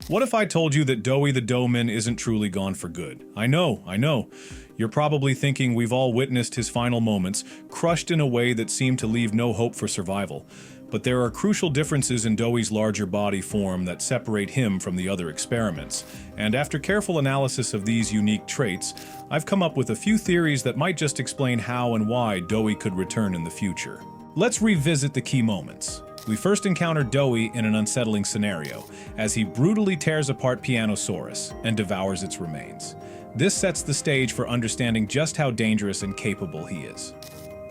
What if I told you that Doey the Doughman isn't truly gone for good? I know. You're probably thinking we've all witnessed his final moments, crushed in a way that seemed to leave no hope for survival. But there are crucial differences in Doey's larger body form that separate him from the other experiments. And after careful analysis of these unique traits, I've come up with a few theories that might just explain how and why Doey could return in the future. Let's revisit the key moments. We first encounter Doey in an unsettling scenario, as he brutally tears apart Pianosaurus and devours its remains. This sets the stage for understanding just how dangerous and capable he is.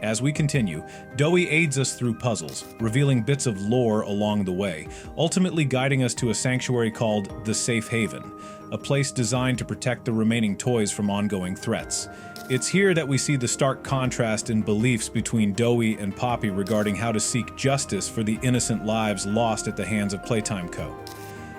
As we continue, Doey aids us through puzzles, revealing bits of lore along the way, ultimately guiding us to a sanctuary called the Safe Haven, a place designed to protect the remaining toys from ongoing threats. It's here that we see the stark contrast in beliefs between Doey and Poppy regarding how to seek justice for the innocent lives lost at the hands of Playtime Co.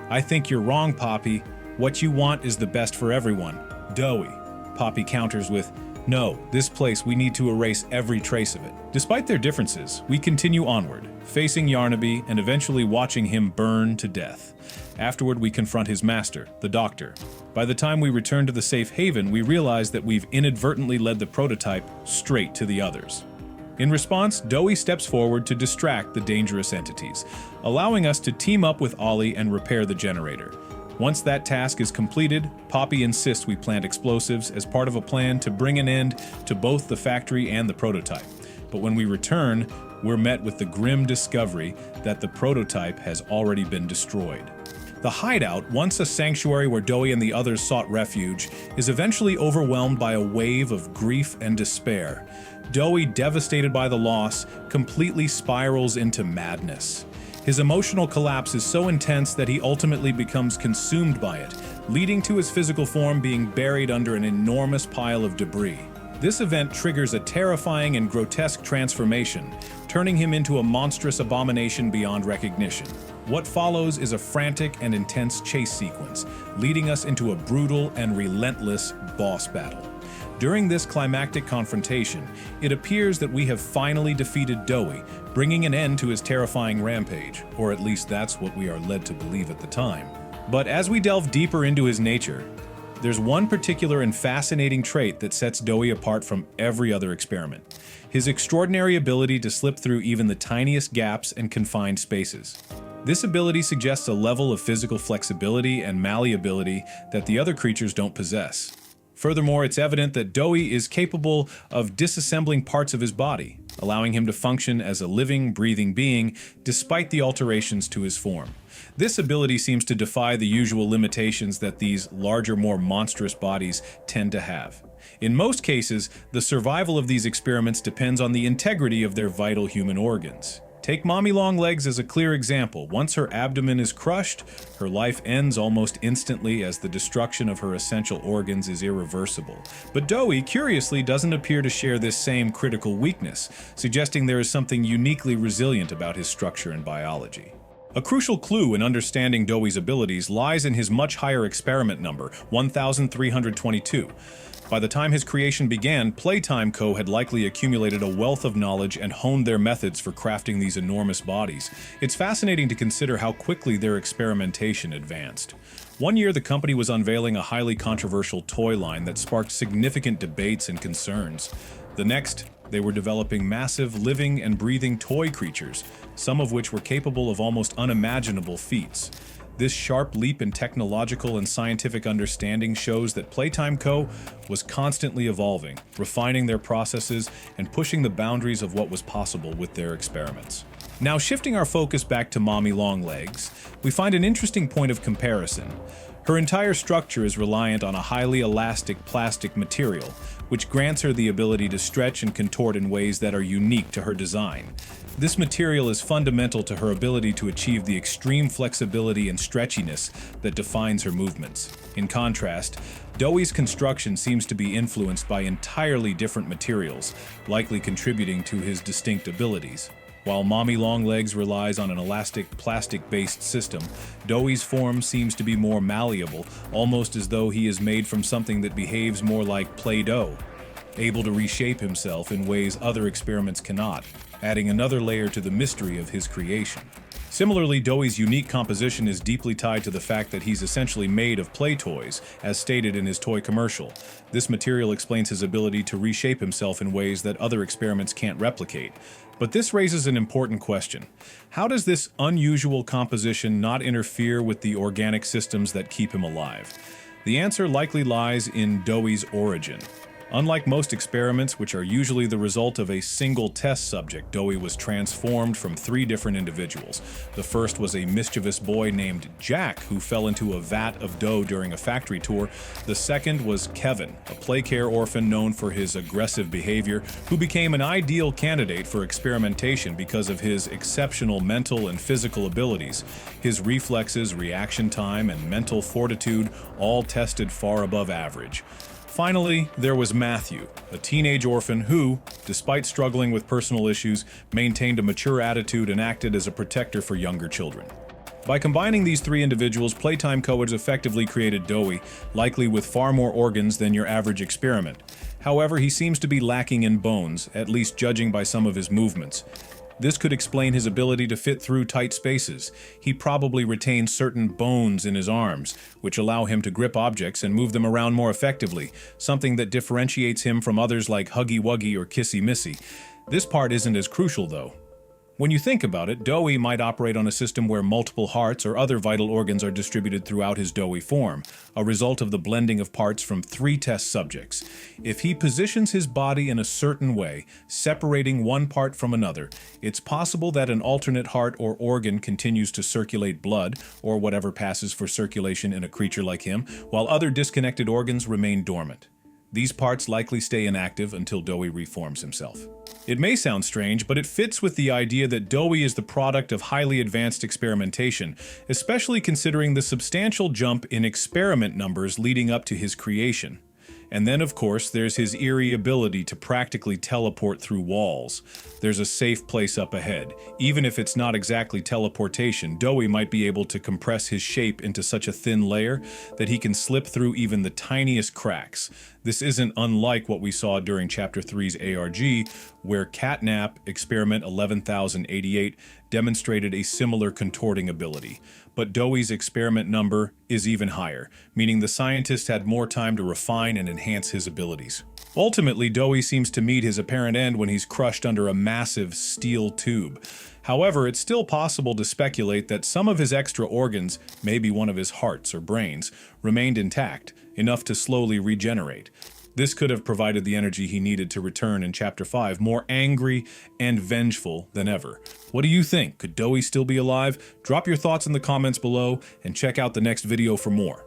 "I think you're wrong, Poppy. What you want is the best for everyone." Doey. Poppy counters with, "No, this place, we need to erase every trace of it." Despite their differences, we continue onward, facing Yarnaby and eventually watching him burn to death. Afterward, we confront his master, the Doctor. By the time we return to the Safe Haven, we realize that we've inadvertently led the prototype straight to the others. In response, Doey steps forward to distract the dangerous entities, allowing us to team up with Ollie and repair the generator. Once that task is completed, Poppy insists we plant explosives as part of a plan to bring an end to both the factory and the prototype. But when we return, we're met with the grim discovery that the prototype has already been destroyed. The hideout, once a sanctuary where Doey and the others sought refuge, is eventually overwhelmed by a wave of grief and despair. Doey, devastated by the loss, completely spirals into madness. His emotional collapse is so intense that he ultimately becomes consumed by it, leading to his physical form being buried under an enormous pile of debris. This event triggers a terrifying and grotesque transformation, turning him into a monstrous abomination beyond recognition. What follows is a frantic and intense chase sequence, leading us into a brutal and relentless boss battle. During this climactic confrontation, it appears that we have finally defeated Doey, bringing an end to his terrifying rampage, or at least that's what we are led to believe at the time. But as we delve deeper into his nature, there's one particular and fascinating trait that sets Doey apart from every other experiment: his extraordinary ability to slip through even the tiniest gaps and confined spaces. This ability suggests a level of physical flexibility and malleability that the other creatures don't possess. Furthermore, it's evident that Doey is capable of disassembling parts of his body, allowing him to function as a living, breathing being despite the alterations to his form. This ability seems to defy the usual limitations that these larger, more monstrous bodies tend to have. In most cases, the survival of these experiments depends on the integrity of their vital human organs. Take Mommy Longlegs as a clear example. Once her abdomen is crushed, her life ends almost instantly as the destruction of her essential organs is irreversible. But Doey, curiously, doesn't appear to share this same critical weakness, suggesting there is something uniquely resilient about his structure and biology. A crucial clue in understanding Doey's abilities lies in his much higher experiment number, 1322. By the time his creation began, Playtime Co. had likely accumulated a wealth of knowledge and honed their methods for crafting these enormous bodies. It's fascinating to consider how quickly their experimentation advanced. One year, the company was unveiling a highly controversial toy line that sparked significant debates and concerns. The next, they were developing massive living and breathing toy creatures, some of which were capable of almost unimaginable feats. This sharp leap in technological and scientific understanding shows that Playtime Co. was constantly evolving, refining their processes, and pushing the boundaries of what was possible with their experiments. Now, shifting our focus back to Mommy Longlegs, we find an interesting point of comparison. Her entire structure is reliant on a highly elastic plastic material, which grants her the ability to stretch and contort in ways that are unique to her design. This material is fundamental to her ability to achieve the extreme flexibility and stretchiness that defines her movements. In contrast, Doey's construction seems to be influenced by entirely different materials, likely contributing to his distinct abilities. While Mommy Longlegs relies on an elastic, plastic-based system, Doey's form seems to be more malleable, almost as though he is made from something that behaves more like Play-Doh, able to reshape himself in ways other experiments cannot. adding another layer to the mystery of his creation. Similarly, Doey's unique composition is deeply tied to the fact that he's essentially made of play toys, as stated in his toy commercial. This material explains his ability to reshape himself in ways that other experiments can't replicate. But this raises an important question. How does this unusual composition not interfere with the organic systems that keep him alive? The answer likely lies in Doey's origin. Unlike most experiments, which are usually the result of a single test subject, Doey was transformed from 3 different individuals. The first was a mischievous boy named Jack, who fell into a vat of dough during a factory tour. The second was Kevin, a play care orphan known for his aggressive behavior, who became an ideal candidate for experimentation because of his exceptional mental and physical abilities. His reflexes, reaction time, and mental fortitude all tested far above average. Finally, there was Matthew, a teenage orphan who, despite struggling with personal issues, maintained a mature attitude and acted as a protector for younger children. By combining these 3 individuals, Playtime Co. effectively created Doey, likely with far more organs than your average experiment. However, he seems to be lacking in bones, at least judging by some of his movements. This could explain his ability to fit through tight spaces. He probably retains certain bones in his arms, which allow him to grip objects and move them around more effectively, something that differentiates him from others like Huggy Wuggy or Kissy Missy. This part isn't as crucial, though. When you think about it, Doey might operate on a system where multiple hearts or other vital organs are distributed throughout his Doey form, a result of the blending of parts from 3 test subjects. If he positions his body in a certain way, separating one part from another, it's possible that an alternate heart or organ continues to circulate blood, or whatever passes for circulation in a creature like him, while other disconnected organs remain dormant. These parts likely stay inactive until Doey reforms himself. It may sound strange, but it fits with the idea that Doey is the product of highly advanced experimentation, especially considering the substantial jump in experiment numbers leading up to his creation. And then, of course, there's his eerie ability to practically teleport through walls. There's a safe place up ahead. Even if it's not exactly teleportation, Doey might be able to compress his shape into such a thin layer that he can slip through even the tiniest cracks. This isn't unlike what we saw during Chapter 3's ARG, where Catnap Experiment 11088 demonstrated a similar contorting ability. But Doey's experiment number is even higher, meaning the scientist had more time to refine and enhance his abilities. Ultimately, Doey seems to meet his apparent end when he's crushed under a massive steel tube. However, it's still possible to speculate that some of his extra organs, maybe one of his hearts or brains, remained intact, enough to slowly regenerate. This could have provided the energy he needed to return in Chapter 5, more angry and vengeful than ever. What do you think? Could Doey still be alive? Drop your thoughts in the comments below and check out the next video for more.